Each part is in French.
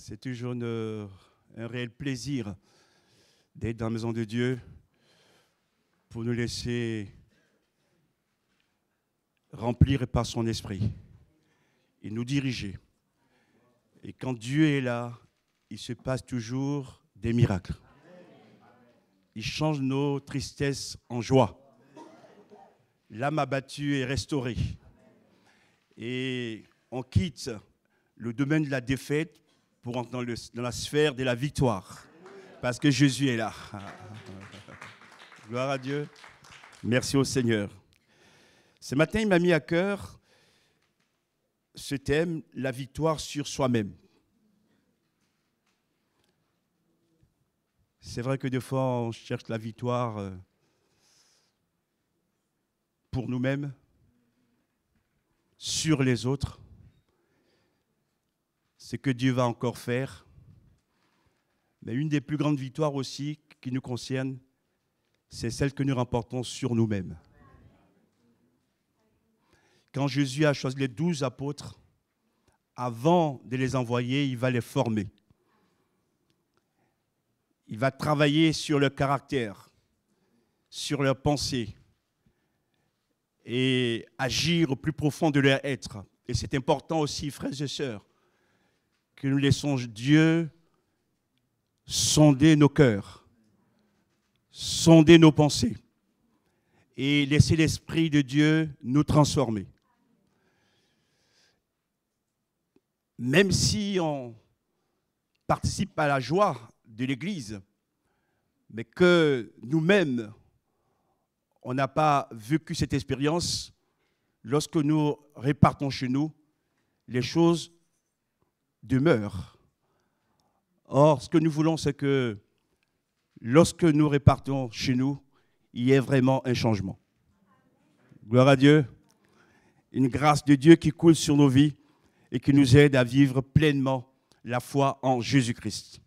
C'est toujours un réel plaisir d'être dans la maison de Dieu pour nous laisser remplir par son esprit et nous diriger. Et quand Dieu est là, il se passe toujours des miracles. Il change nos tristesses en joie. L'âme abattue est restaurée. Et on quitte le domaine de la défaite pour entrer dans la sphère de la victoire. Parce que Jésus est là. Gloire à Dieu. Merci au Seigneur. Ce matin, il m'a mis à cœur ce thème, la victoire sur soi-même. C'est vrai que des fois, on cherche la victoire pour nous-mêmes, sur les autres. C'est que Dieu va encore faire. Mais une des plus grandes victoires aussi qui nous concerne, c'est celle que nous remportons sur nous-mêmes. Quand Jésus a choisi les 12 apôtres, avant de les envoyer, il va les former. Il va travailler sur leur caractère, sur leur pensée et agir au plus profond de leur être. Et c'est important aussi, frères et sœurs, que nous laissons Dieu sonder nos cœurs, sonder nos pensées et laisser l'Esprit de Dieu nous transformer. Même si on participe à la joie de l'Église, mais que nous-mêmes, on n'a pas vécu cette expérience, lorsque nous repartons chez nous, les choses demeurent. Or, ce que nous voulons, c'est que lorsque nous repartons chez nous, il y ait vraiment un changement. Gloire à Dieu. Une grâce de Dieu qui coule sur nos vies et qui nous aide à vivre pleinement la foi en Jésus-Christ.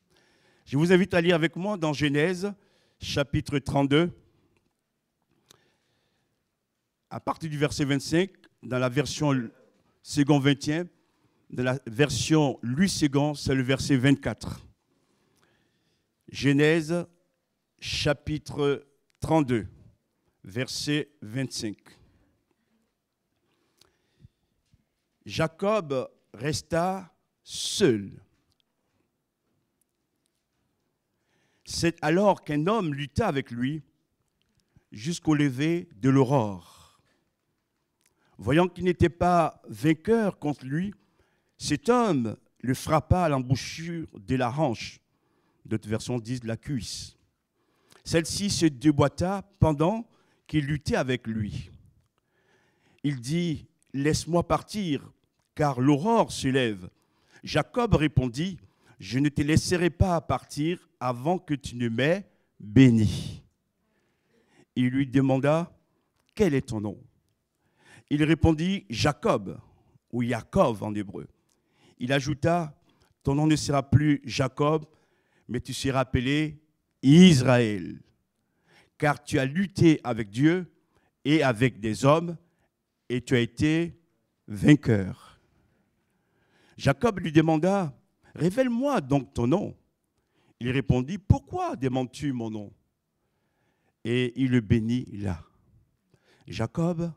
Je vous invite à lire avec moi dans Genèse, chapitre 32, à partir du verset 25, dans la version second 20e, dans la version Louis II, c'est le verset 24. Genèse, chapitre 32, verset 25. Jacob resta seul. C'est alors qu'un homme lutta avec lui jusqu'au lever de l'aurore. Voyant qu'il n'était pas vainqueur contre lui, cet homme le frappa à l'embouchure de la hanche. D'autres versions disent de la cuisse. Celle-ci se déboîta pendant qu'il luttait avec lui. Il dit, « Laisse-moi partir, car l'aurore se lève. » Jacob répondit, « Je ne te laisserai pas partir avant que tu ne m'aies béni. » Il lui demanda, « Quel est ton nom ?» Il répondit, « Jacob » ou « Yaakov » en hébreu. Il ajouta, « Ton nom ne sera plus Jacob, mais tu seras appelé Israël, car tu as lutté avec Dieu et avec des hommes, et tu as été vainqueur. » Jacob lui demanda, « Révèle-moi donc ton nom. » Il répondit, « Pourquoi demandes-tu mon nom ?» Et il le bénit là. Jacob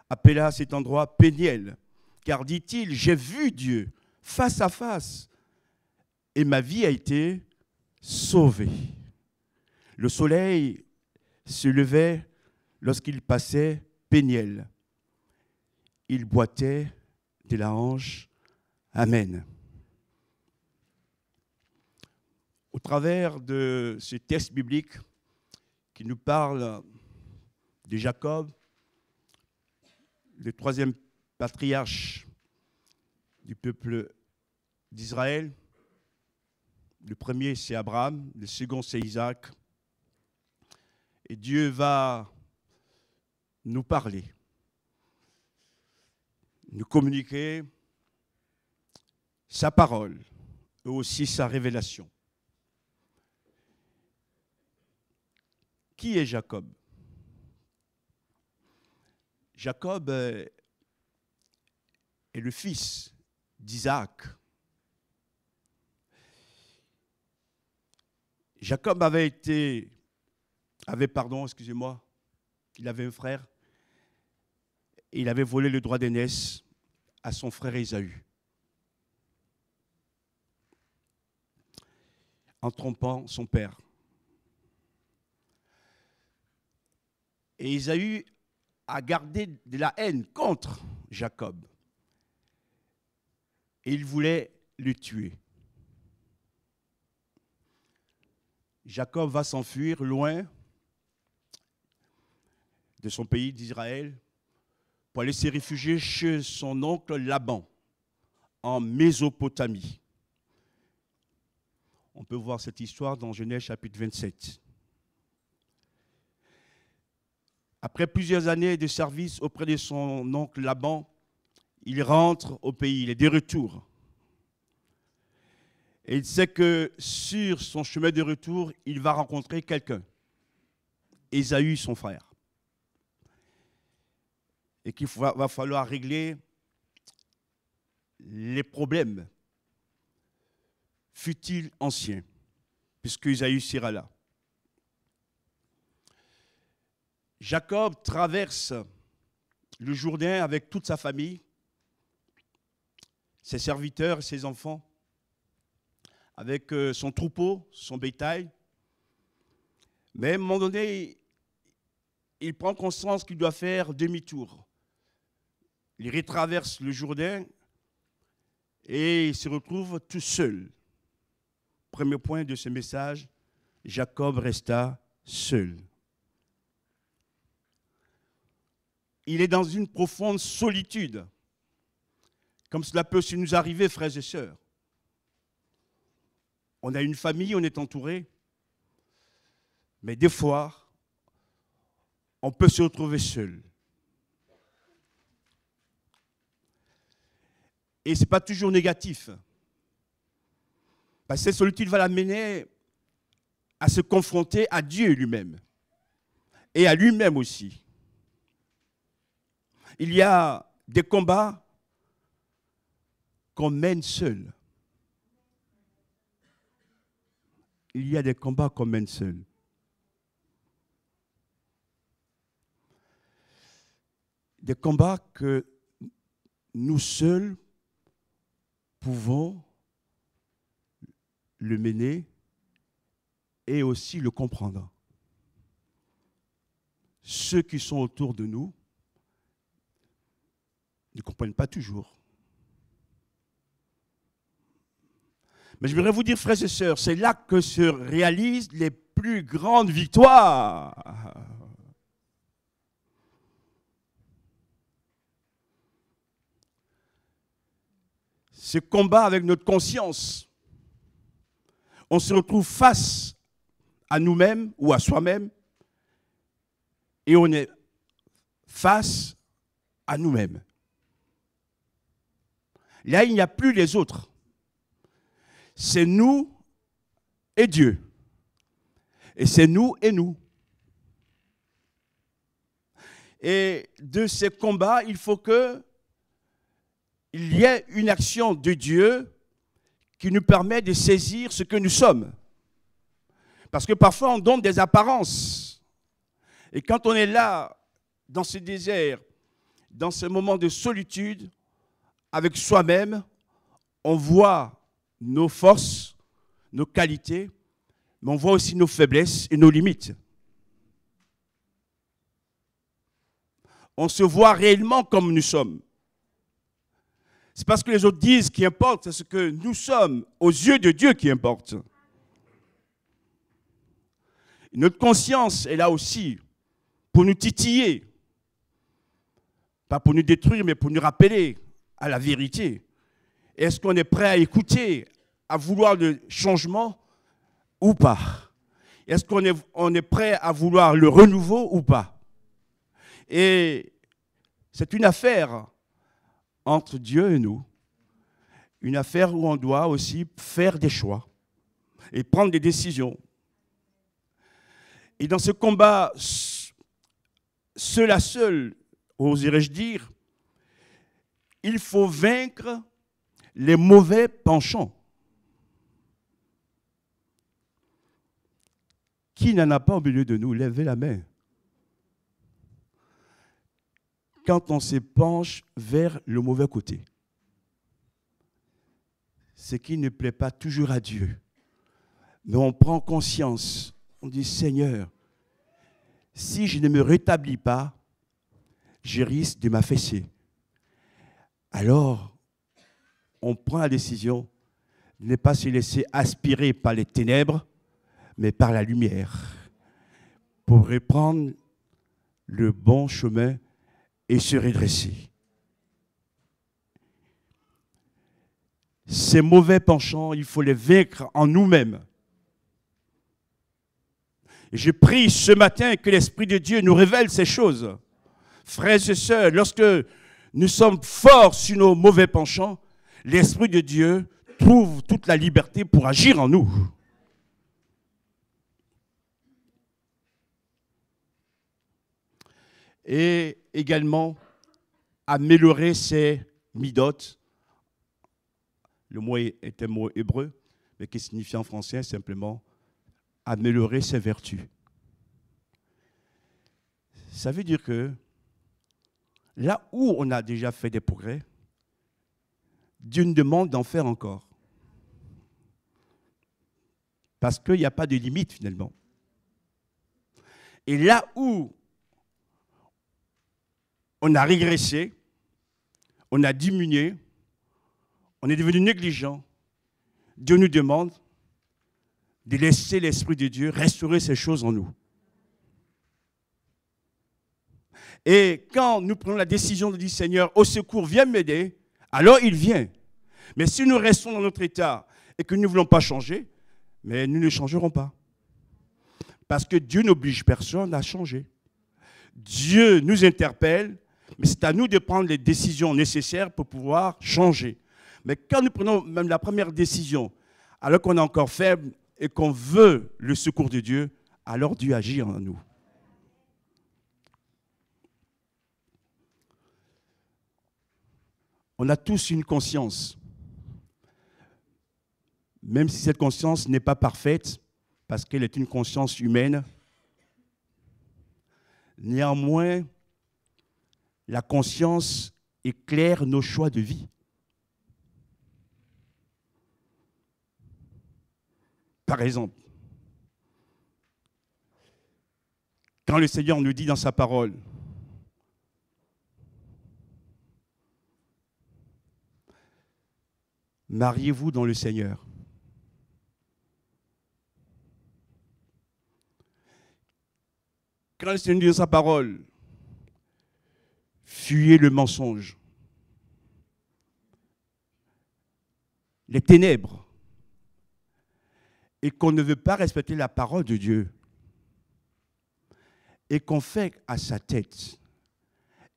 appela cet endroit Péniel, car dit-il, « J'ai vu Dieu face à face, et ma vie a été sauvée. » Le soleil se levait lorsqu'il passait Péniel. Il boitait de la hanche. Amen. Au travers de ce texte biblique qui nous parle de Jacob, le troisième patriarche du peuple d'Israël, le premier c'est Abraham, le second c'est Isaac, et Dieu va nous parler, nous communiquer sa parole et aussi sa révélation. Qui est Jacob? Jacob est le fils d'Isaac. Jacob excusez-moi, il avait un frère et il avait volé le droit d'aînesse à son frère Ésaü, en trompant son père. Et Ésaü a gardé de la haine contre Jacob. Et il voulait le tuer. Jacob va s'enfuir loin de son pays d'Israël pour aller se réfugier chez son oncle Laban, en Mésopotamie. On peut voir cette histoire dans Genèse chapitre 27. Après plusieurs années de service auprès de son oncle Laban, il rentre au pays, il est de retour. Et il sait que sur son chemin de retour, il va rencontrer quelqu'un, Ésaü, son frère. Et qu'il va falloir régler les problèmes, fut-il ancien, puisque Ésaü sera là. Jacob traverse le Jourdain avec toute sa famille, ses serviteurs et ses enfants, avec son troupeau, son bétail. Mais à un moment donné, il prend conscience qu'il doit faire demi-tour. Il retraverse le Jourdain et il se retrouve tout seul. Premier point de ce message, Jacob resta seul. Il est dans une profonde solitude, comme cela peut aussi nous arriver, frères et sœurs. On a une famille, on est entouré, mais des fois, on peut se retrouver seul. Et ce n'est pas toujours négatif. Parce que cette solitude va l'amener à se confronter à Dieu lui-même et à lui-même aussi. Il y a des combats qu'on mène seul. Il y a des combats qu'on mène seul. Des combats que nous seuls pouvons le mener et aussi le comprendre. Ceux qui sont autour de nous ne comprennent pas toujours. Mais je voudrais vous dire, frères et sœurs, c'est là que se réalisent les plus grandes victoires. Ce combat avec notre conscience, on se retrouve face à nous-mêmes ou à soi-même et on est face à nous-mêmes. Là, il n'y a plus les autres. C'est nous et Dieu. Et c'est nous et nous. Et de ces combats, il faut qu'il y ait une action de Dieu qui nous permet de saisir ce que nous sommes. Parce que parfois, on donne des apparences. Et quand on est là, dans ce désert, dans ce moment de solitude, avec soi-même, on voit nos forces, nos qualités, mais on voit aussi nos faiblesses et nos limites. On se voit réellement comme nous sommes. C'est parce que les autres disent qui importe, c'est ce que nous sommes aux yeux de Dieu qui importe. Notre conscience est là aussi pour nous titiller, pas pour nous détruire, mais pour nous rappeler à la vérité. Est-ce qu'on est prêt à écouter, à vouloir le changement ou pas? Est-ce qu'on est prêt à vouloir le renouveau ou pas? Et c'est une affaire entre Dieu et nous. Une affaire où on doit aussi faire des choix et prendre des décisions. Et dans ce combat, seul à seul, oserais-je dire, il faut vaincre les mauvais penchants. Qui n'en a pas au milieu de nous? Levez la main. Quand on se penche vers le mauvais côté, ce qui ne plaît pas toujours à Dieu, mais on prend conscience, on dit Seigneur, si je ne me rétablis pas, je risque de m'affaisser. Alors, on prend la décision de ne pas se laisser aspirer par les ténèbres, mais par la lumière, pour reprendre le bon chemin et se redresser. Ces mauvais penchants, il faut les vaincre en nous-mêmes. Et je prie ce matin que l'Esprit de Dieu nous révèle ces choses. Frères et sœurs, lorsque nous sommes forts sur nos mauvais penchants, l'Esprit de Dieu trouve toute la liberté pour agir en nous. Et également, améliorer ses midotes. Le mot est un mot hébreu, mais qui signifie en français simplement améliorer ses vertus. Ça veut dire que là où on a déjà fait des progrès, Dieu nous demande d'en faire encore. Parce qu'il n'y a pas de limite finalement. Et là où on a régressé, on a diminué, on est devenu négligent, Dieu nous demande de laisser l'Esprit de Dieu restaurer ces choses en nous. Et quand nous prenons la décision de dire Seigneur, au secours, viens m'aider, alors il vient. Mais si nous restons dans notre état et que nous ne voulons pas changer, mais nous ne changerons pas. Parce que Dieu n'oblige personne à changer. Dieu nous interpelle, mais c'est à nous de prendre les décisions nécessaires pour pouvoir changer. Mais quand nous prenons même la première décision, alors qu'on est encore faible et qu'on veut le secours de Dieu, alors Dieu agit en nous. On a tous une conscience. Même si cette conscience n'est pas parfaite, parce qu'elle est une conscience humaine, néanmoins, la conscience éclaire nos choix de vie. Par exemple, quand le Seigneur nous dit dans sa parole, mariez-vous dans le Seigneur. Quand le Seigneur dit dans sa parole, fuyez le mensonge, les ténèbres, et qu'on ne veut pas respecter la parole de Dieu, et qu'on fait à sa tête,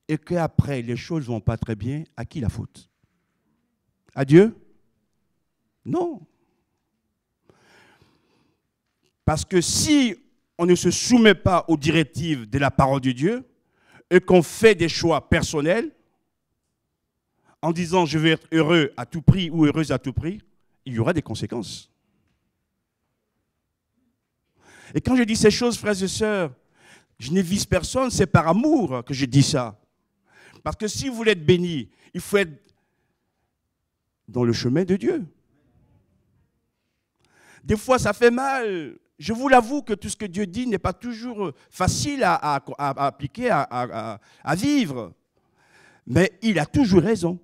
et qu'après les choses ne vont pas très bien, à qui la faute? À Dieu? Non. Parce que si on ne se soumet pas aux directives de la parole de Dieu et qu'on fait des choix personnels en disant je vais être heureux à tout prix ou heureuse à tout prix, il y aura des conséquences. Et quand je dis ces choses, frères et sœurs, je ne vise personne, c'est par amour que je dis ça. Parce que si vous voulez être béni, il faut être dans le chemin de Dieu. Des fois, ça fait mal. Je vous l'avoue que tout ce que Dieu dit n'est pas toujours facile à appliquer, à vivre. Mais il a toujours raison.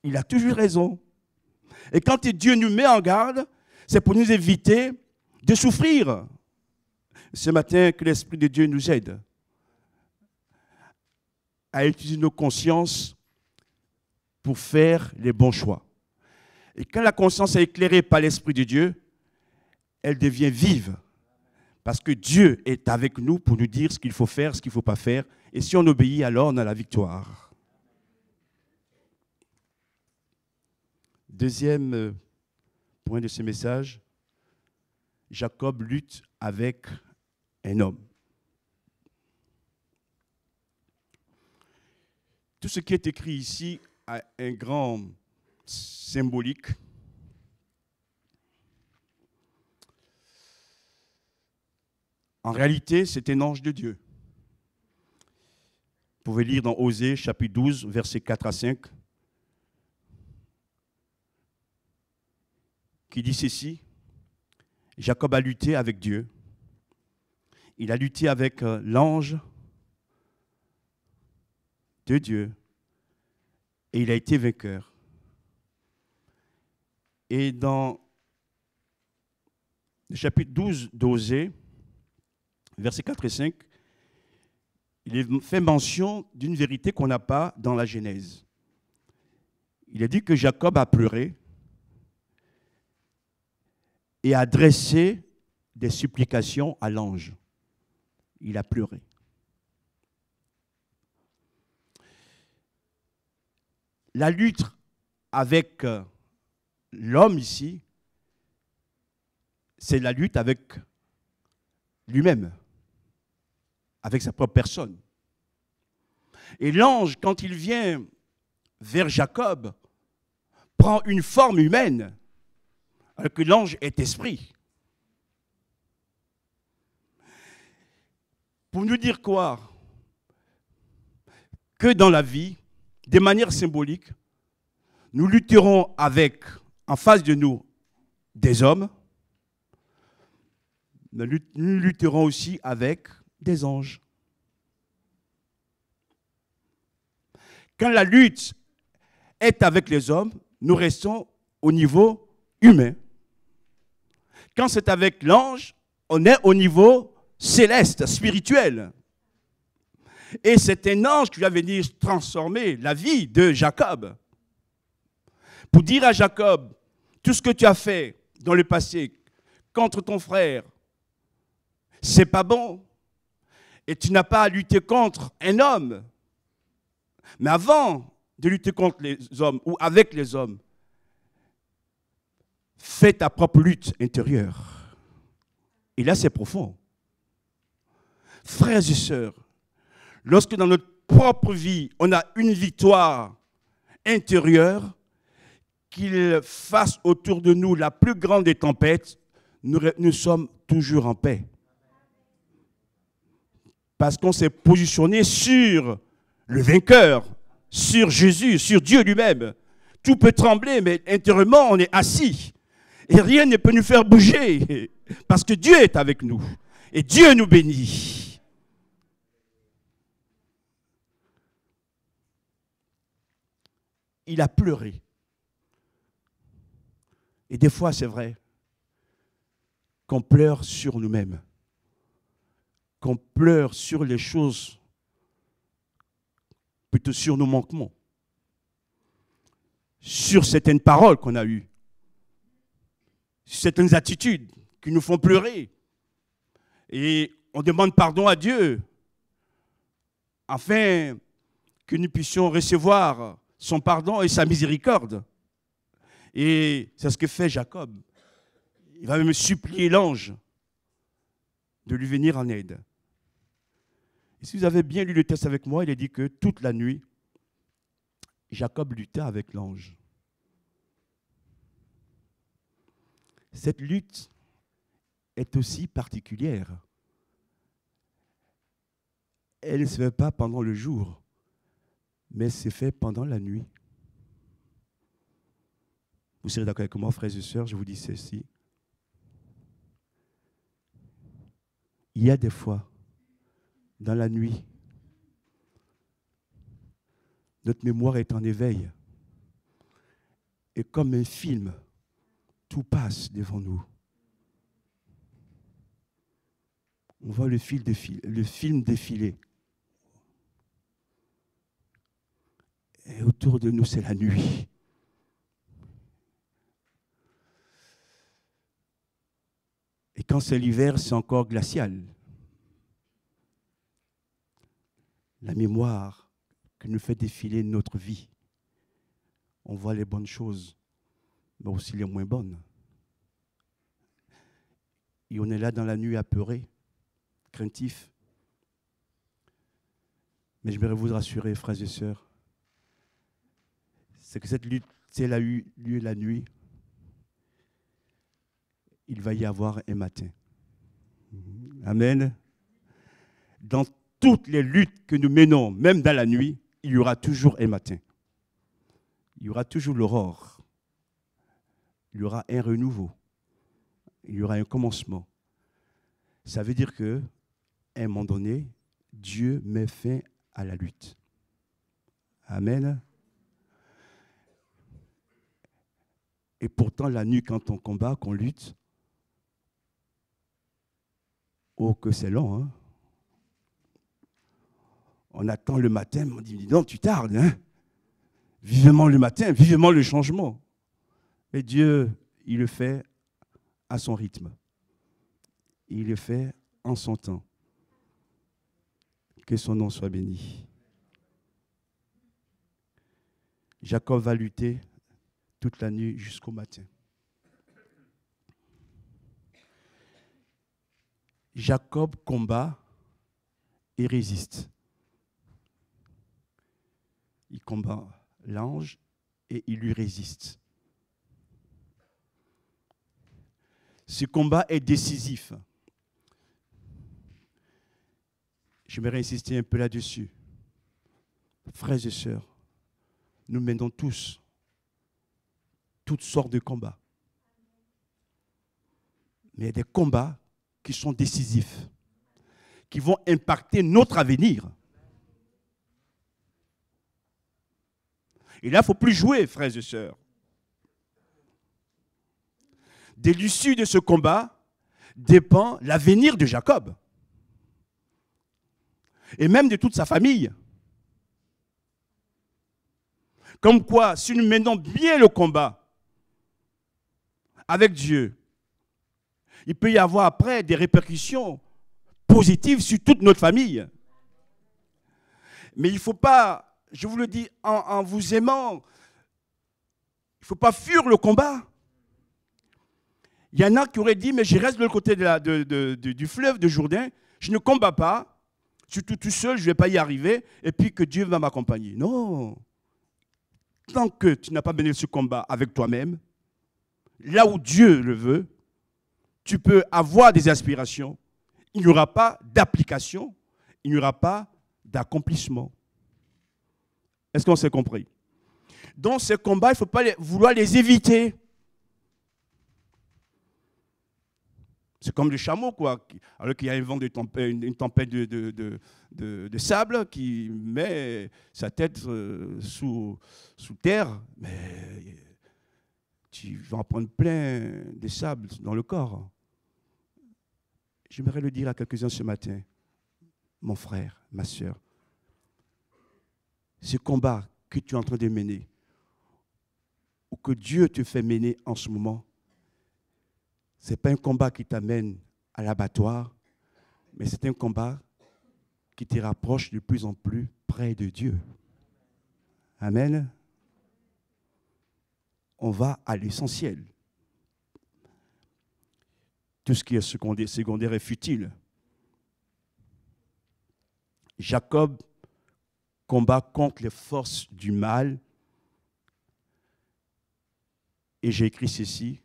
Il a toujours raison. Et quand Dieu nous met en garde, c'est pour nous éviter de souffrir. Ce matin, que l'Esprit de Dieu nous aide à utiliser nos consciences pour faire les bons choix. Et quand la conscience est éclairée par l'Esprit de Dieu, elle devient vive. Parce que Dieu est avec nous pour nous dire ce qu'il faut faire, ce qu'il ne faut pas faire. Et si on obéit, alors on a la victoire. Deuxième point de ce message, Jacob lutte avec un homme. Tout ce qui est écrit ici a un grand symbolique. En réalité, c'est un ange de Dieu. Vous pouvez lire dans Osée, chapitre 12, versets 4 à 5, qui dit ceci. Jacob a lutté avec Dieu. Il a lutté avec l'ange de Dieu. Et il a été vainqueur. Et dans le chapitre 12 d'Osée, versets 4 et 5, il est fait mention d'une vérité qu'on n'a pas dans la Genèse. Il est dit que Jacob a pleuré et a adressé des supplications à l'ange. Il a pleuré. La lutte avec l'homme ici, c'est la lutte avec lui-même, avec sa propre personne. Et l'ange, quand il vient vers Jacob, prend une forme humaine, alors que l'ange est esprit. Pour nous dire quoi? Que dans la vie, de manière symbolique, nous lutterons avec, en face de nous, des hommes, mais nous lutterons aussi avec des anges. Quand la lutte est avec les hommes, nous restons au niveau humain. Quand c'est avec l'ange, on est au niveau céleste, spirituel. Et c'est un ange qui va venir transformer la vie de Jacob. Pour dire à Jacob, tout ce que tu as fait dans le passé contre ton frère, c'est pas bon. Et tu n'as pas à lutter contre un homme. Mais avant de lutter contre les hommes ou avec les hommes, fais ta propre lutte intérieure. Et là, c'est profond. Frères et sœurs, lorsque dans notre propre vie, on a une victoire intérieure, qu'il fasse autour de nous la plus grande des tempêtes, nous sommes toujours en paix. Parce qu'on s'est positionné sur le vainqueur, sur Jésus, sur Dieu lui-même. Tout peut trembler, mais intérieurement, on est assis. Et rien ne peut nous faire bouger, parce que Dieu est avec nous. Et Dieu nous bénit. Il a pleuré. Et des fois, c'est vrai, qu'on pleure sur nous-mêmes, qu'on pleure sur les choses, plutôt sur nos manquements, sur certaines paroles qu'on a eues, sur certaines attitudes qui nous font pleurer. Et on demande pardon à Dieu afin que nous puissions recevoir son pardon et sa miséricorde. Et c'est ce que fait Jacob. Il va même supplier l'ange de lui venir en aide. Et si vous avez bien lu le texte avec moi, il est dit que toute la nuit, Jacob lutta avec l'ange. Cette lutte est aussi particulière. Elle ne se fait pas pendant le jour, mais elle se fait pendant la nuit. Vous serez d'accord avec moi, frères et sœurs, je vous dis ceci. Il y a des fois, dans la nuit, notre mémoire est en éveil. Et comme un film, tout passe devant nous. On voit le film défiler. Et autour de nous, c'est la nuit. Et quand c'est l'hiver, c'est encore glacial. La mémoire qui nous fait défiler notre vie. On voit les bonnes choses, mais aussi les moins bonnes. Et on est là dans la nuit apeuré, craintif. Mais je voudrais vous rassurer, frères et sœurs, c'est que cette lutte, si elle a eu lieu la nuit, il va y avoir un matin. Amen. Dans toutes les luttes que nous menons, même dans la nuit, il y aura toujours un matin. Il y aura toujours l'aurore. Il y aura un renouveau. Il y aura un commencement. Ça veut dire qu'à un moment donné, Dieu met fin à la lutte. Amen. Et pourtant, la nuit, quand on combat, qu'on lutte, oh, que c'est long, hein? On attend le matin, on dit, non, tu tardes, hein? Vivement le matin, vivement le changement. Et Dieu, il le fait à son rythme. Il le fait en son temps. Que son nom soit béni. Jacob va lutter toute la nuit jusqu'au matin. Jacob combat et résiste. Il combat l'ange et il lui résiste. Ce combat est décisif. J'aimerais insister un peu là-dessus. Frères et sœurs, nous menons tous toutes sortes de combats. Mais il y a des combats qui sont décisifs, qui vont impacter notre avenir. Et là, il ne faut plus jouer, frères et sœurs. De l'issue de ce combat dépend l'avenir de Jacob. Et même de toute sa famille. Comme quoi, si nous menons bien le combat avec Dieu, il peut y avoir après des répercussions positives sur toute notre famille. Mais il ne faut pas, je vous le dis, en vous aimant, il ne faut pas fuir le combat. Il y en a qui auraient dit, mais je reste de l'autre côté du fleuve de Jourdain, je ne combats pas, surtout tout seul, je ne vais pas y arriver, et puis que Dieu va m'accompagner. Non. Tant que tu n'as pas mené ce combat avec toi-même, là où Dieu le veut, tu peux avoir des aspirations, il n'y aura pas d'application, il n'y aura pas d'accomplissement. Est-ce qu'on s'est compris? Donc ces combats, il ne faut pas vouloir les éviter. C'est comme le chameau, quoi. Alors qu'il y a un vent de tempête, une tempête de sable qui met sa tête sous terre, mais tu vas en prendre plein de sable dans le corps. J'aimerais le dire à quelques-uns ce matin, mon frère, ma soeur. Ce combat que tu es en train de mener, ou que Dieu te fait mener en ce moment, ce n'est pas un combat qui t'amène à l'abattoir, mais c'est un combat qui te rapproche de plus en plus près de Dieu. Amen. On va à l'essentiel. Tout ce qui est secondaire est futile. Jacob combat contre les forces du mal. Et j'ai écrit ceci,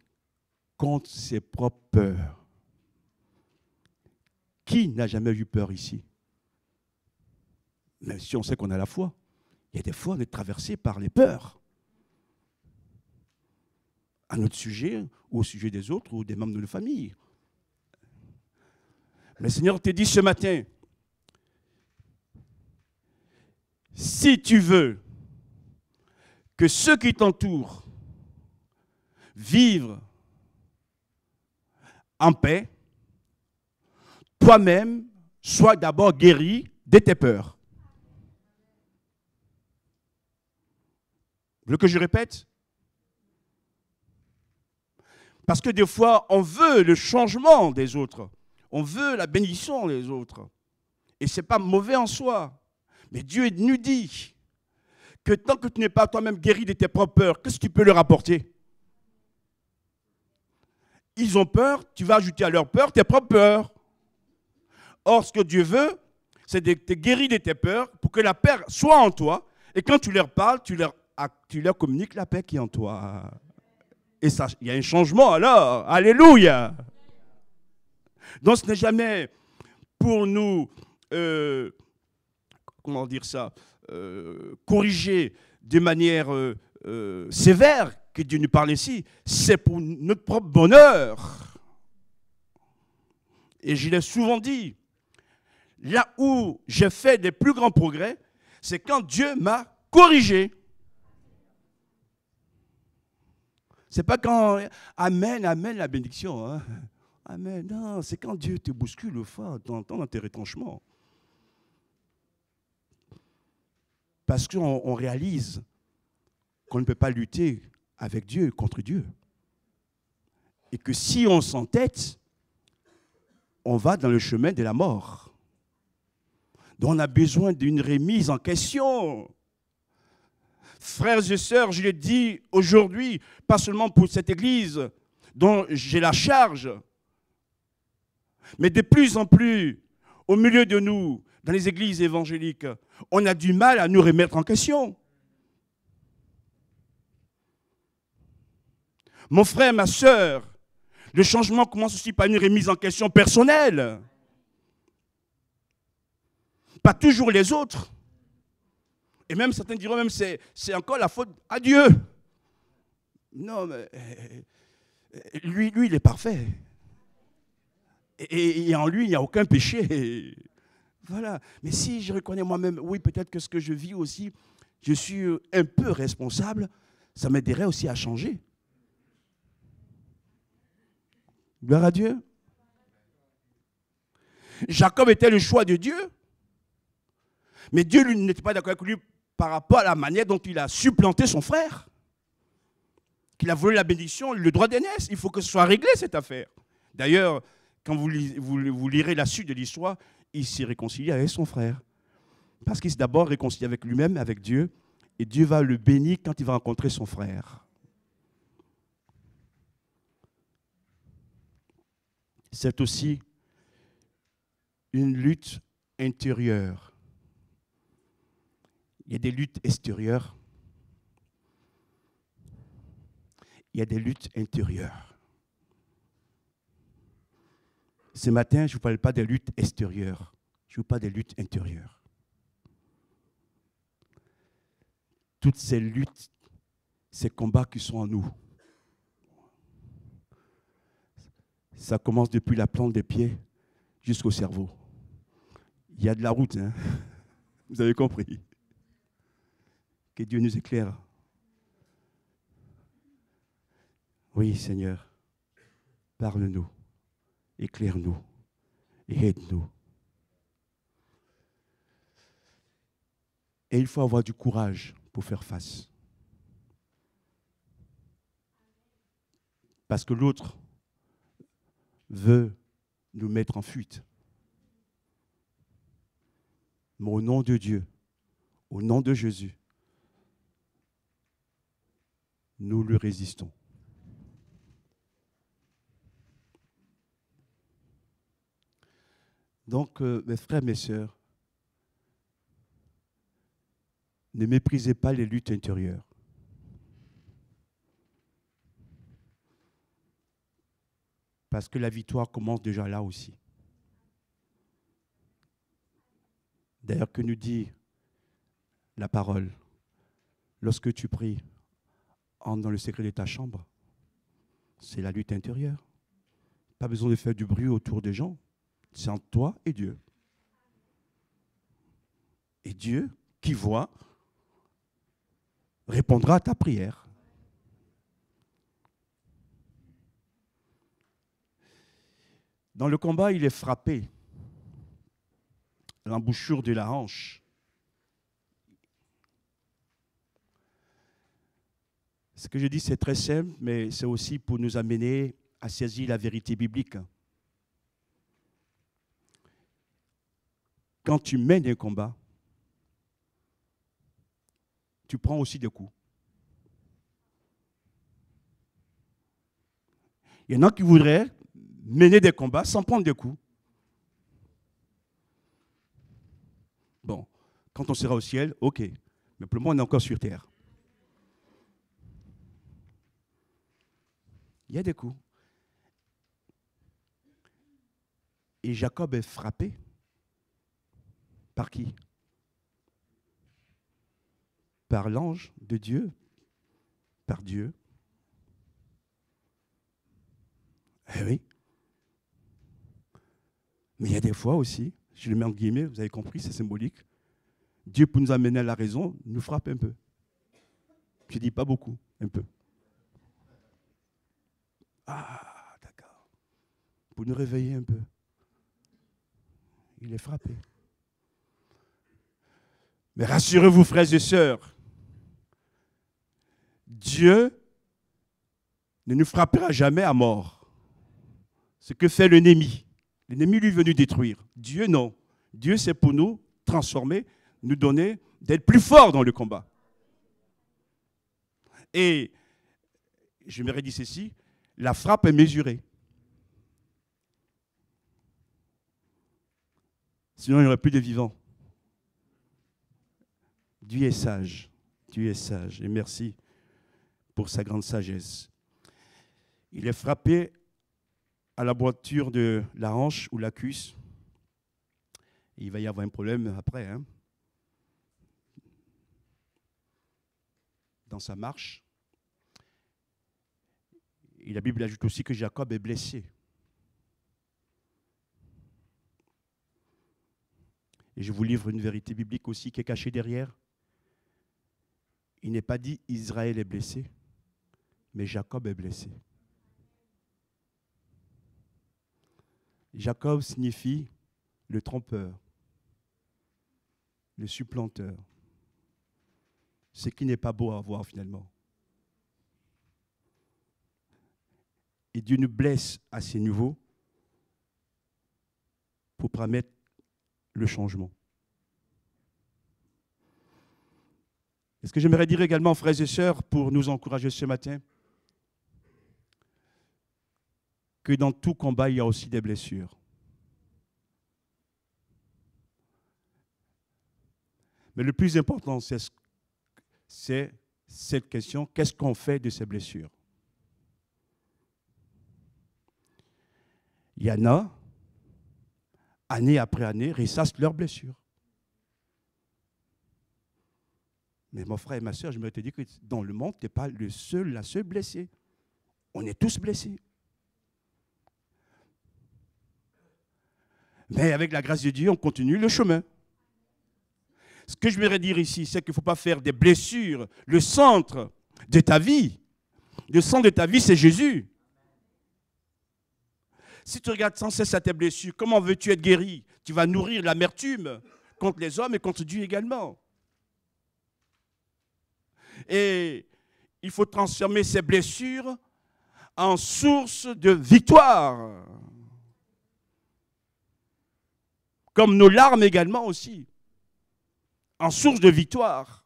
contre ses propres peurs. Qui n'a jamais eu peur ici? Même si on sait qu'on a la foi. Il y a des fois, on est traversé par les peurs. À notre sujet, ou au sujet des autres, ou des membres de la famille. Mais le Seigneur te dit ce matin, si tu veux que ceux qui t'entourent vivent en paix, toi-même, sois d'abord guéri de tes peurs. Vous voulez que je répète? Parce que des fois, on veut le changement des autres. On veut la bénédiction des autres. Et ce n'est pas mauvais en soi. Mais Dieu nous dit que tant que tu n'es pas toi-même guéri de tes propres peurs, qu'est-ce que tu peux leur apporter? Ils ont peur, tu vas ajouter à leur peur tes propres peurs. Or, ce que Dieu veut, c'est de te guérir de tes peurs pour que la paix soit en toi. Et quand tu leur parles, tu leur communiques la paix qui est en toi. Et ça, il y a un changement alors. Alléluia. Donc ce n'est jamais pour nous, comment dire ça, corriger de manière sévère que Dieu nous parle ici, c'est pour notre propre bonheur. Et je l'ai souvent dit, là où j'ai fait des plus grands progrès, c'est quand Dieu m'a corrigé. C'est pas quand Amen, Amen, la bénédiction. Hein. Amen. Non, c'est quand Dieu te bouscule au fond, dans tes retranchements. Parce qu'on réalise qu'on ne peut pas lutter avec Dieu, contre Dieu. Et que si on s'entête, on va dans le chemin de la mort. Donc on a besoin d'une remise en question. Frères et sœurs, je le dis aujourd'hui, pas seulement pour cette église dont j'ai la charge, mais de plus en plus, au milieu de nous, dans les églises évangéliques, on a du mal à nous remettre en question. Mon frère, ma sœur, le changement commence aussi par une remise en question personnelle. Pas toujours les autres. Et même certains diront même c'est encore la faute à Dieu. Non, mais lui, il est parfait. Et en lui, il n'y a aucun péché. Voilà. Mais si je reconnais moi-même, oui, peut-être que ce que je vis aussi, je suis un peu responsable, ça m'aiderait aussi à changer. Gloire à Dieu. Jacob était le choix de Dieu. Mais Dieu n'était pas d'accord avec lui par rapport à la manière dont il a supplanté son frère. Qu'il a volé la bénédiction, le droit d'aînesse. Il faut que ce soit réglé, cette affaire. D'ailleurs, quand vous lirez la suite de l'histoire, il s'est réconcilié avec son frère. Parce qu'il s'est d'abord réconcilié avec lui-même, avec Dieu. Et Dieu va le bénir quand il va rencontrer son frère. C'est aussi une lutte intérieure. Il y a des luttes extérieures. Il y a des luttes intérieures. Ce matin, je ne vous parle pas des luttes extérieures. Je vous parle des luttes intérieures. Toutes ces luttes, ces combats qui sont en nous, ça commence depuis la plante des pieds jusqu'au cerveau. Il y a de la route, hein? Vous avez compris. Que Dieu nous éclaire. Oui, Seigneur, parle-nous, éclaire-nous et aide-nous. Et il faut avoir du courage pour faire face. Parce que l'autre veut nous mettre en fuite. Mais au nom de Dieu, au nom de Jésus, nous lui résistons. Donc, mes frères, mes sœurs, ne méprisez pas les luttes intérieures. Parce que la victoire commence déjà là aussi. D'ailleurs, que nous dit la parole? Lorsque tu pries, entre dans le secret de ta chambre. C'est la lutte intérieure. Pas besoin de faire du bruit autour des gens. C'est entre toi et Dieu. Et Dieu, qui voit, répondra à ta prière. Dans le combat, il est frappé. L'embouchure de la hanche. Ce que je dis, c'est très simple, mais c'est aussi pour nous amener à saisir la vérité biblique. Quand tu mènes un combat, tu prends aussi des coups. Il y en a qui voudraient mener des combats sans prendre des coups. Bon, quand on sera au ciel, ok. Mais pour le moment, on est encore sur terre. Il y a des coups. Et Jacob est frappé Par qui? Par l'ange de Dieu, par Dieu. Eh oui. Mais il y a des fois aussi, je le mets en guillemets, vous avez compris, c'est symbolique. Dieu, pour nous amener à la raison, nous frappe un peu. Je ne dis pas beaucoup, un peu. Ah, d'accord. Pour nous réveiller un peu. Il est frappé. Mais rassurez-vous, frères et sœurs, Dieu ne nous frappera jamais à mort. Ce que fait l'ennemi. L'ennemi, lui, est venu détruire. Dieu, non. Dieu, c'est pour nous transformer, nous donner, d'être plus forts dans le combat. Et je me redis ceci, la frappe est mesurée. Sinon, il n'y aurait plus de vivants. Dieu est sage. Dieu est sage. Et merci pour sa grande sagesse. Il est frappé à la boiture de la hanche ou la cuisse. Il va y avoir un problème après. Dans sa marche. Et la Bible ajoute aussi que Jacob est blessé. Et je vous livre une vérité biblique aussi qui est cachée derrière. Il n'est pas dit Israël est blessé, mais Jacob est blessé. Jacob signifie le trompeur, le supplanteur, ce qui n'est pas beau à voir finalement. Et Dieu nous blesse à ces niveaux pour permettre le changement. Et ce que j'aimerais dire également, frères et sœurs, pour nous encourager ce matin, que dans tout combat, il y a aussi des blessures. Mais le plus important, c'est cette question, qu'est-ce qu'on fait de ces blessures? Il y en a, année après année, ressassent leurs blessures. Mais mon frère et ma soeur, je me te dis que dans le monde, tu n'es pas la seule blessée. On est tous blessés. Mais avec la grâce de Dieu, on continue le chemin. Ce que je voudrais dire ici, c'est qu'il ne faut pas faire des blessures le centre de ta vie. Le centre de ta vie, c'est Jésus. Si tu regardes sans cesse à tes blessures, comment veux-tu être guéri? Tu vas nourrir l'amertume contre les hommes et contre Dieu également. Et il faut transformer ces blessures en source de victoire. Comme nos larmes également aussi. En source de victoire.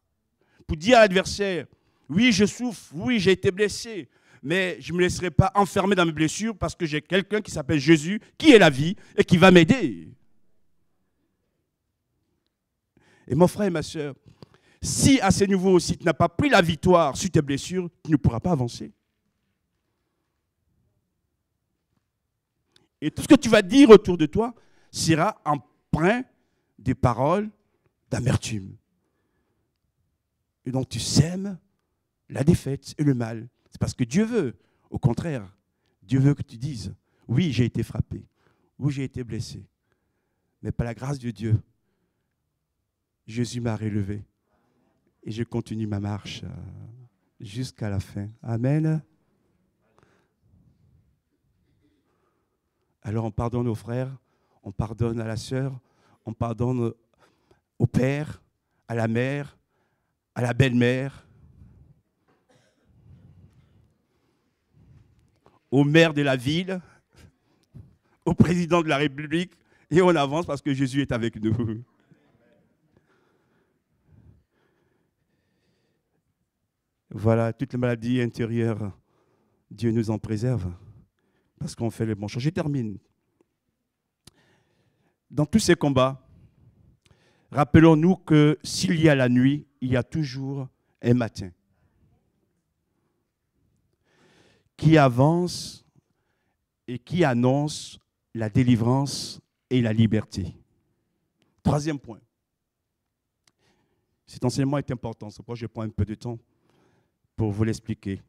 Pour dire à l'adversaire, oui, je souffre, oui, j'ai été blessé, mais je ne me laisserai pas enfermer dans mes blessures parce que j'ai quelqu'un qui s'appelle Jésus, qui est la vie et qui va m'aider. Et mon frère et ma soeur, si à ce niveau aussi tu n'as pas pris la victoire sur tes blessures, tu ne pourras pas avancer. Et tout ce que tu vas dire autour de toi sera empreint des paroles d'amertume. Et donc tu sèmes la défaite et le mal. C'est parce que Dieu veut. Au contraire, Dieu veut que tu dises, oui, j'ai été frappé, oui, j'ai été blessé. Mais par la grâce de Dieu, Jésus m'a relevé. Et je continue ma marche jusqu'à la fin. Amen. Alors on pardonne aux frères, on pardonne à la sœur, on pardonne au père, à la mère, à la belle-mère, au maire de la ville, au président de la République, et on avance parce que Jésus est avec nous. Voilà, toutes les maladies intérieures, Dieu nous en préserve parce qu'on fait le bon choix. Je termine. Dans tous ces combats, rappelons-nous que s'il y a la nuit, il y a toujours un matin qui avance et qui annonce la délivrance et la liberté. Troisième point. Cet enseignement est important, c'est pourquoi je prends un peu de temps pour vous l'expliquer.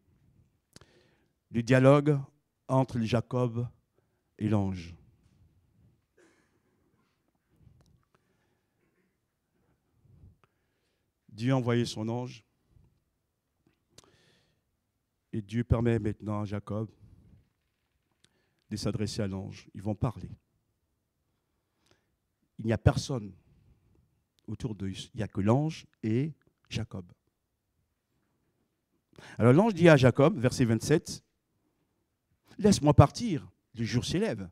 Le dialogue entre Jacob et l'ange. Dieu a envoyé son ange et Dieu permet maintenant à Jacob de s'adresser à l'ange. Ils vont parler. Il n'y a personne autour d'eux. Il n'y a que l'ange et Jacob. Alors l'ange dit à Jacob, verset 27, « Laisse-moi partir, le jour s'élève. »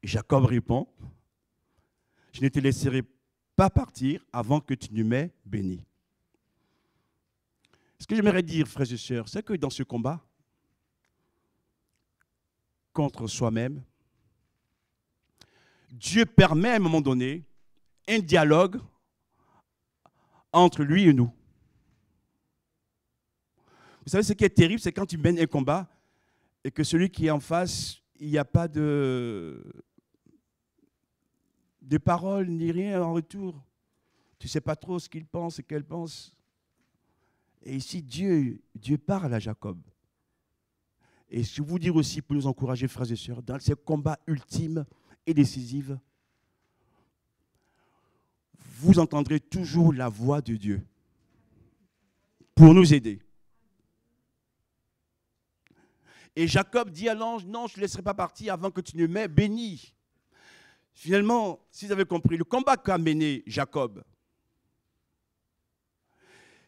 Et Jacob répond, « Je ne te laisserai pas partir avant que tu ne m'aies béni. » Ce que j'aimerais dire, frères et sœurs, c'est que dans ce combat contre soi-même, Dieu permet à un moment donné un dialogue entre lui et nous. Vous savez, ce qui est terrible, c'est quand tu mènes un combat et que celui qui est en face, il n'y a pas de paroles ni rien en retour. Tu ne sais pas trop ce qu'il pense et qu'elle pense. Et ici, Dieu parle à Jacob. Et je vous dire aussi, pour nous encourager, frères et sœurs, dans ces combats ultimes et décisifs, vous entendrez toujours la voix de Dieu pour nous aider. Et Jacob dit à l'ange, non, je ne te laisserai pas partir avant que tu ne m'aies béni. Finalement, si vous avez compris, le combat qu'a mené Jacob,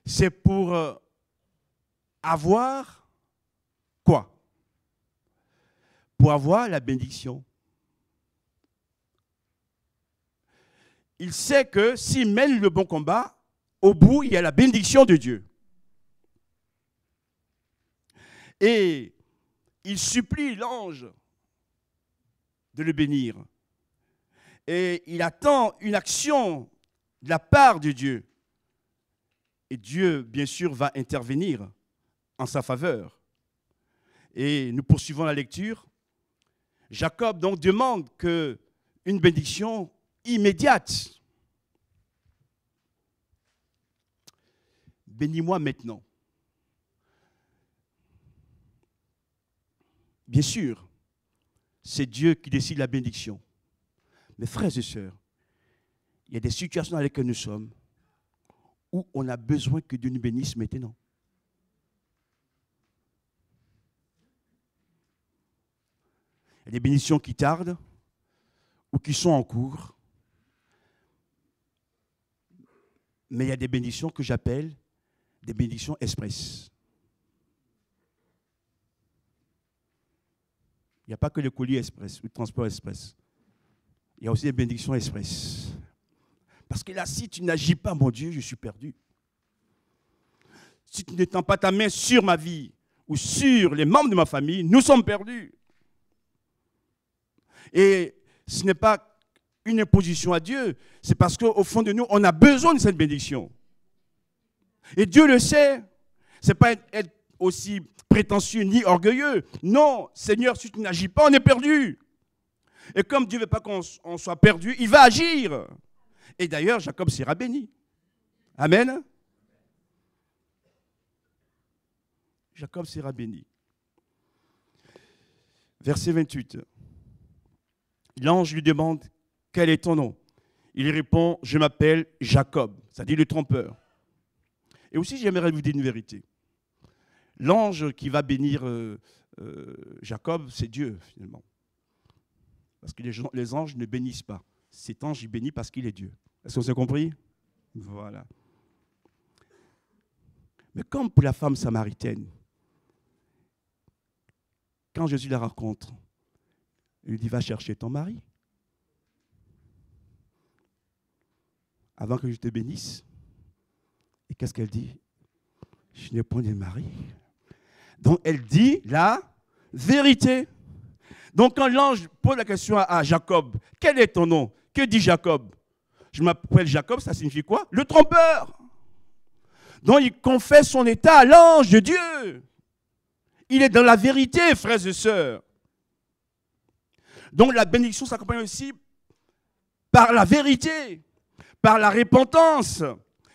c'est pour avoir quoi? Pour avoir la bénédiction. Il sait que s'il mène le bon combat, au bout, il y a la bénédiction de Dieu. Et il supplie l'ange de le bénir. Et il attend une action de la part de Dieu. Et Dieu, bien sûr, va intervenir en sa faveur. Et nous poursuivons la lecture. Jacob donc demande une bénédiction immédiate. Bénis-moi maintenant. Bien sûr, c'est Dieu qui décide la bénédiction. Mais frères et sœurs, il y a des situations dans lesquelles nous sommes où on a besoin que Dieu nous bénisse maintenant. Il y a des bénédictions qui tardent ou qui sont en cours. Mais il y a des bénédictions que j'appelle des bénédictions express. Il n'y a pas que le colis express ou le transport express. Il y a aussi des bénédictions express. Parce que là, si tu n'agis pas, mon Dieu, je suis perdu. Si tu ne tends pas ta main sur ma vie ou sur les membres de ma famille, nous sommes perdus. Et ce n'est pas une imposition à Dieu, c'est parce qu'au fond de nous, on a besoin de cette bénédiction. Et Dieu le sait. Ce n'est pas être aussi prétentieux ni orgueilleux. Non, Seigneur, si tu n'agis pas, on est perdu. Et comme Dieu ne veut pas qu'on soit perdu, il va agir. Et d'ailleurs, Jacob sera béni. Amen. Jacob sera béni. Verset 28. L'ange lui demande, quel est ton nom? Il répond, je m'appelle Jacob, c'est-à-dire le trompeur. Et aussi, j'aimerais vous dire une vérité. L'ange qui va bénir Jacob, c'est Dieu, finalement. Parce que les anges ne bénissent pas. Cet ange, il bénit parce qu'il est Dieu. Est-ce qu'on s'est compris? Voilà. Mais comme pour la femme samaritaine, quand Jésus la rencontre, il lui dit, va chercher ton mari. Avant que je te bénisse. Et qu'est-ce qu'elle dit? Je n'ai point de mari. Donc elle dit la vérité. Donc quand l'ange pose la question à Jacob, quel est ton nom? Que dit Jacob? Je m'appelle Jacob, ça signifie quoi? Le trompeur. Donc il confesse son état à l'ange de Dieu. Il est dans la vérité, frères et sœurs. Donc la bénédiction s'accompagne aussi par la vérité. par la repentance.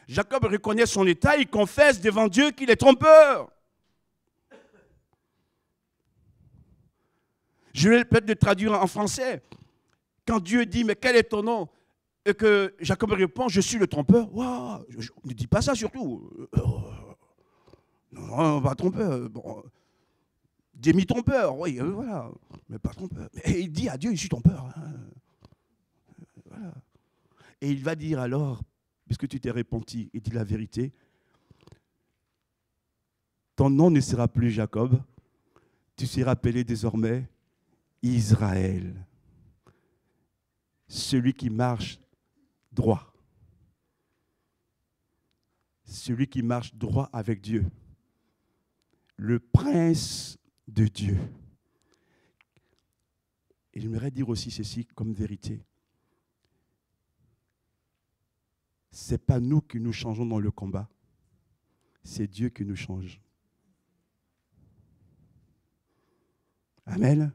Jacob reconnaît son état, il confesse devant Dieu qu'il est trompeur. Je vais peut-être le traduire en français. Quand Dieu dit, mais quel est ton nom? Et que Jacob répond, je suis le trompeur. Wow, ne dis pas ça surtout. Non, pas trompeur. Bon, demi-trompeur, oui, voilà. Mais pas trompeur. Et il dit à Dieu, je suis trompeur. Voilà. Et il va dire alors, puisque tu t'es repenti et dis la vérité, ton nom ne sera plus Jacob, tu seras appelé désormais Israël. Celui qui marche droit. Celui qui marche droit avec Dieu. Le prince de Dieu. Et j'aimerais dire aussi ceci comme vérité. Ce n'est pas nous qui nous changeons dans le combat. C'est Dieu qui nous change. Amen.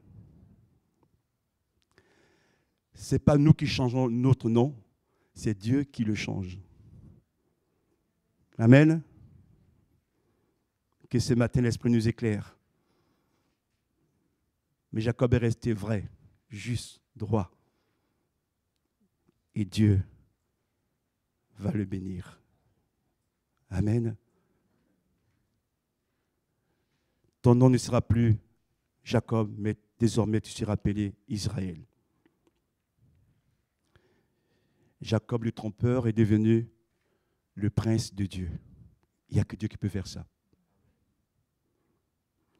Ce n'est pas nous qui changeons notre nom, c'est Dieu qui le change. Amen. Que ce matin l'Esprit nous éclaire. Mais Jacob est resté vrai, juste, droit. Et Dieu va le bénir. Amen. Ton nom ne sera plus Jacob, mais désormais tu seras appelé Israël. Jacob le trompeur est devenu le prince de Dieu. Il n'y a que Dieu qui peut faire ça.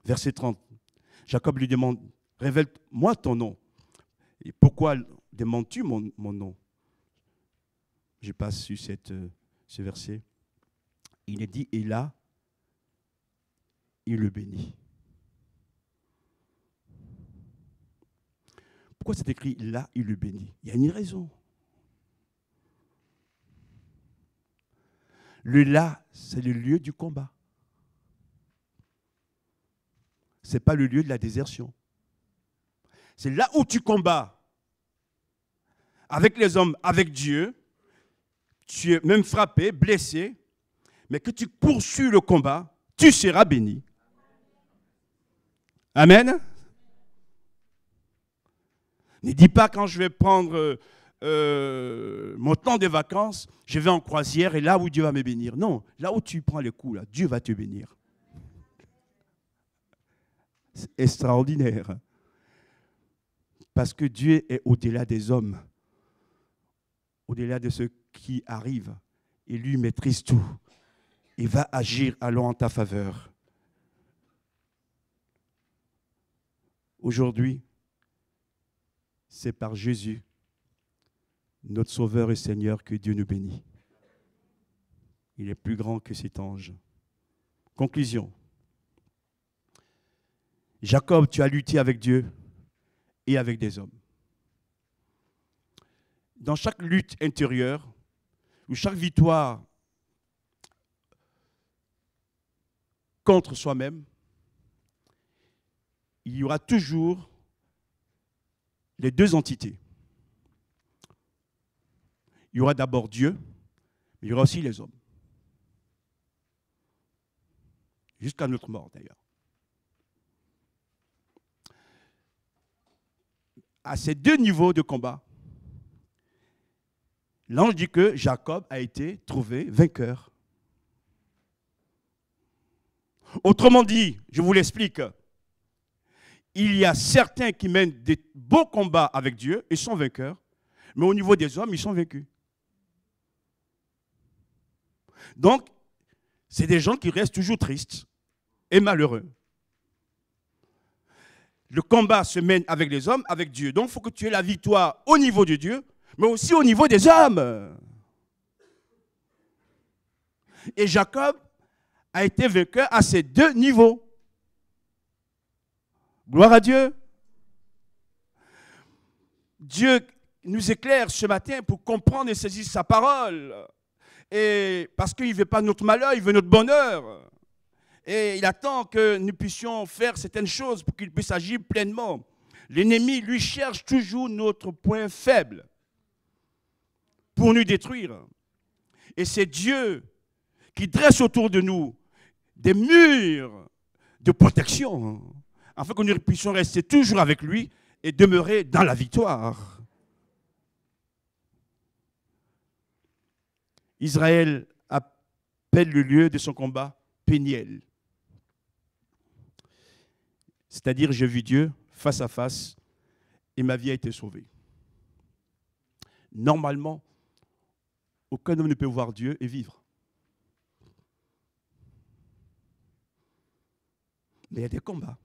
Verset 30. Jacob lui demande, révèle-moi ton nom. Et pourquoi demandes-tu mon nom? Je passe sur ce verset. Il est dit, et là, il le bénit. Pourquoi c'est écrit là, il le bénit? Il y a une raison. Le là, c'est le lieu du combat. Ce n'est pas le lieu de la désertion. C'est là où tu combats. Avec les hommes, avec Dieu. Tu es même frappé, blessé. Mais que tu poursuis le combat, tu seras béni. Amen. Ne dis pas quand je vais prendre mon temps de vacances, je vais en croisière et là où Dieu va me bénir. Non, là où tu prends les coups, là, Dieu va te bénir. C'est extraordinaire. Parce que Dieu est au-delà des hommes, au-delà de ce qui arrive. Et lui maîtrise tout. Il va agir alors en ta faveur. Aujourd'hui, c'est par Jésus, notre Sauveur et Seigneur, que Dieu nous bénit. Il est plus grand que cet ange. Conclusion. Jacob, tu as lutté avec Dieu et avec des hommes. Dans chaque lutte intérieure, ou chaque victoire contre soi-même, il y aura toujours les deux entités. Il y aura d'abord Dieu, mais il y aura aussi les hommes. Jusqu'à notre mort d'ailleurs. À ces deux niveaux de combat, l'ange dit que Jacob a été trouvé vainqueur. Autrement dit, je vous l'explique, il y a certains qui mènent des beaux combats avec Dieu et sont vainqueurs, mais au niveau des hommes, ils sont vaincus. Donc, c'est des gens qui restent toujours tristes et malheureux. Le combat se mène avec les hommes, avec Dieu. Donc, il faut que tu aies la victoire au niveau de Dieu, mais aussi au niveau des hommes. Et Jacob a été vainqueur à ces deux niveaux. Gloire à Dieu. Dieu nous éclaire ce matin pour comprendre et saisir sa parole. Et parce qu'il ne veut pas notre malheur, il veut notre bonheur. Et il attend que nous puissions faire certaines choses pour qu'il puisse agir pleinement. L'ennemi, lui, cherche toujours notre point faible pour nous détruire. Et c'est Dieu qui dresse autour de nous des murs de protection, afin que nous puissions rester toujours avec lui et demeurer dans la victoire. Israël appelle le lieu de son combat Péniel. C'est-à-dire, j'ai vu Dieu face à face et ma vie a été sauvée. Normalement, aucun homme ne peut voir Dieu et vivre. Mais il y a des combats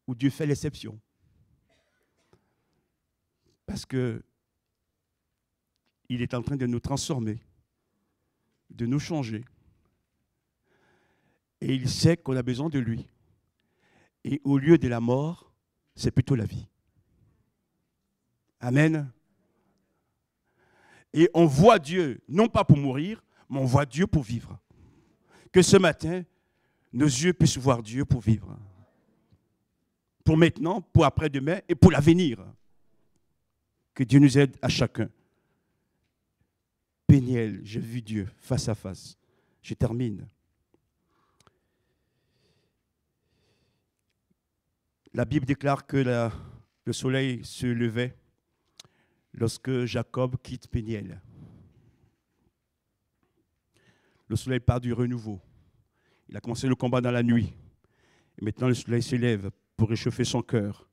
où Dieu fait l'exception. Parce que il est en train de nous transformer, de nous changer. Et il sait qu'on a besoin de lui. Et au lieu de la mort, c'est plutôt la vie. Amen. Et on voit Dieu, non pas pour mourir, mais on voit Dieu pour vivre. Que ce matin, nos yeux puissent voir Dieu pour vivre. Pour maintenant, pour après-demain et pour l'avenir. Que Dieu nous aide à chacun. Péniel, j'ai vu Dieu face à face. Je termine. La Bible déclare que le soleil se levait lorsque Jacob quitte Péniel. Le soleil part du renouveau. Il a commencé le combat dans la nuit. Et maintenant, le soleil s'élève pour réchauffer son cœur.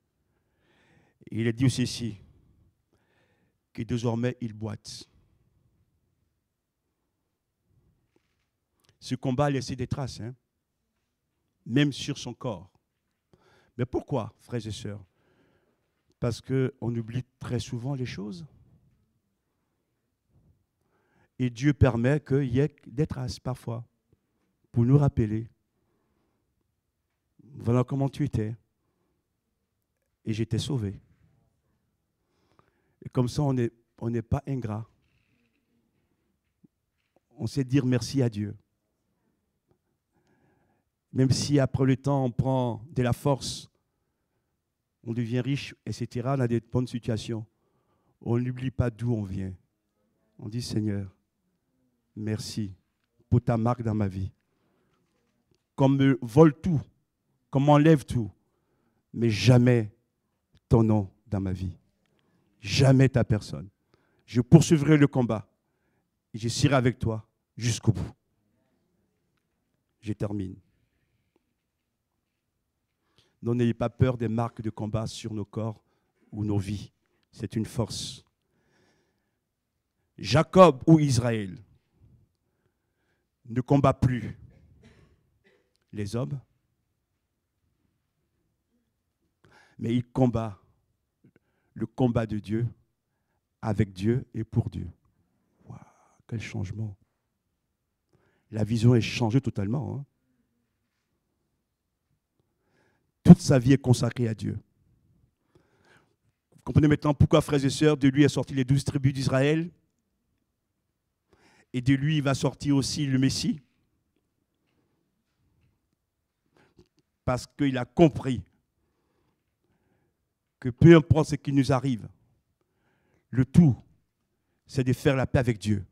Et il a dit aussi ici que désormais, il boite. Ce combat a laissé des traces, même sur son corps. Mais pourquoi, frères et sœurs? Parce qu'on oublie très souvent les choses. Et Dieu permet qu'il y ait des traces parfois pour nous rappeler. Voilà comment tu étais. Et j'étais sauvé. Et comme ça, on n'est pas ingrat. On sait dire merci à Dieu. Même si après le temps, on prend de la force, on devient riche, etc., on a des bonnes situations. On n'oublie pas d'où on vient. On dit, Seigneur, merci pour ta marque dans ma vie. Qu'on me vole tout, qu'on m'enlève tout, mais jamais ton nom dans ma vie. Jamais ta personne. Je poursuivrai le combat et je serai avec toi jusqu'au bout. Je termine. N'ayez pas peur des marques de combat sur nos corps ou nos vies. C'est une force. Jacob ou Israël ne combat plus les hommes, mais il combat le combat de Dieu, avec Dieu et pour Dieu. Wow, quel changement. La vision est changée totalement. Toute sa vie est consacrée à Dieu. Vous comprenez maintenant pourquoi, frères et sœurs, de lui est sorti les 12 tribus d'Israël. Et de lui, il va sortir aussi le Messie. Parce qu'il a compris que peu importe ce qui nous arrive, le tout, c'est de faire la paix avec Dieu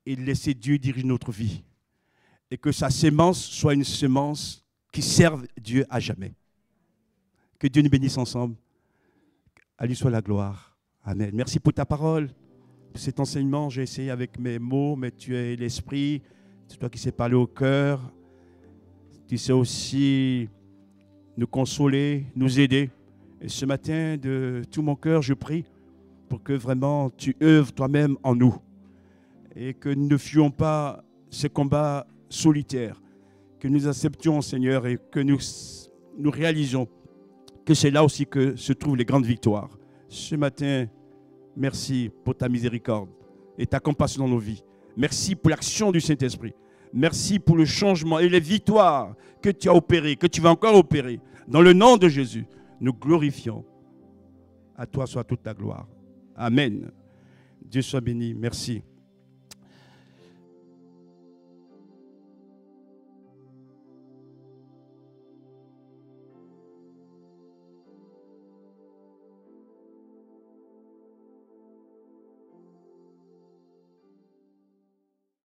et de laisser Dieu diriger notre vie. Et que sa sémence soit une sémence qui serve Dieu à jamais. Que Dieu nous bénisse ensemble. À lui soit la gloire. Amen. Merci pour ta parole. Pour cet enseignement, j'ai essayé avec mes mots, mais tu es l'esprit. C'est toi qui sais parler au cœur. Tu sais aussi nous consoler, nous aider. Et ce matin, de tout mon cœur, je prie pour que vraiment tu œuvres toi-même en nous. Et que nous ne fuyons pas ces combats solitaires. Que nous acceptions, Seigneur, et que nous réalisons que c'est là aussi que se trouvent les grandes victoires. Ce matin, merci pour ta miséricorde et ta compassion dans nos vies. Merci pour l'action du Saint-Esprit. Merci pour le changement et les victoires que tu as opérées, que tu vas encore opérer. Dans le nom de Jésus, nous glorifions. À toi soit toute la gloire. Amen. Dieu soit béni. Merci.